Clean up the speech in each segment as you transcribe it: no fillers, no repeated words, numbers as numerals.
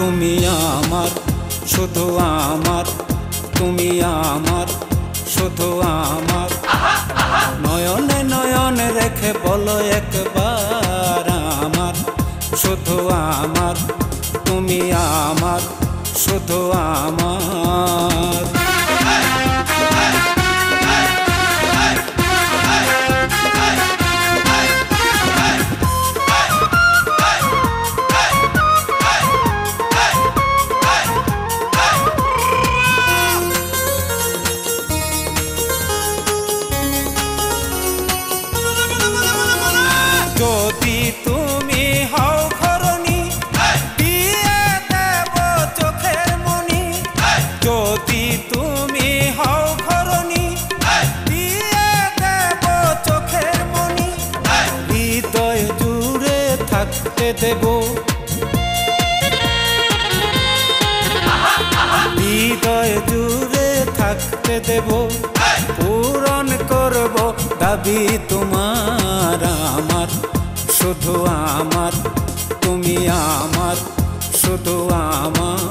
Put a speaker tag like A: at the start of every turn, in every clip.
A: তুমি আমার, শুধু আমার, তুমি আমার, শুধু আমার। নয়নে নয়নে রেখে বলো একবার আমার, শুধু আমার, তুমি আমার, শুধু আমার। যদি তুমি হও ঘরণী, দিয়ে দেব চোখের মণি। যদি তুমি হও ঘরণী, দিয়ে দেব চোখের মণি। হৃদয় জুড়ে থাকতে দেব, হৃদয় জুড়ে থাকতে দেব। পূরণ করব দাবি তোমার আমার, শুধু আমার, তুমি আমার, শুধু আমার।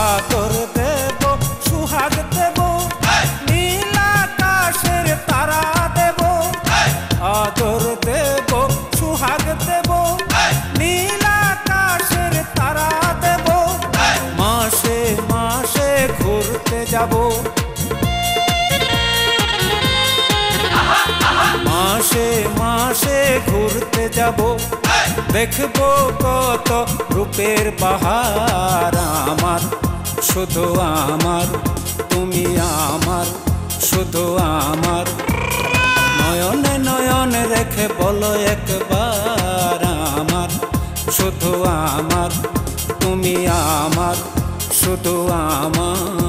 A: আদর দেব, সুহাগ দেব, নীল আকাশের তারা দেব। আদর দেব, সুহাগ দেব, নীল আকাশের তারা দেব। মাসে মাসে ঘুরতে যাব, মাসে মাসে ঘুরতে যাব। দেখবো কত রূপের বাহার আমার, শুধু আমার, তুমি আমার, শুধু আমার। নয়নে নয়নে রেখে বলো একবার আমার, শুধু আমার, তুমি আমার, শুধু আমার।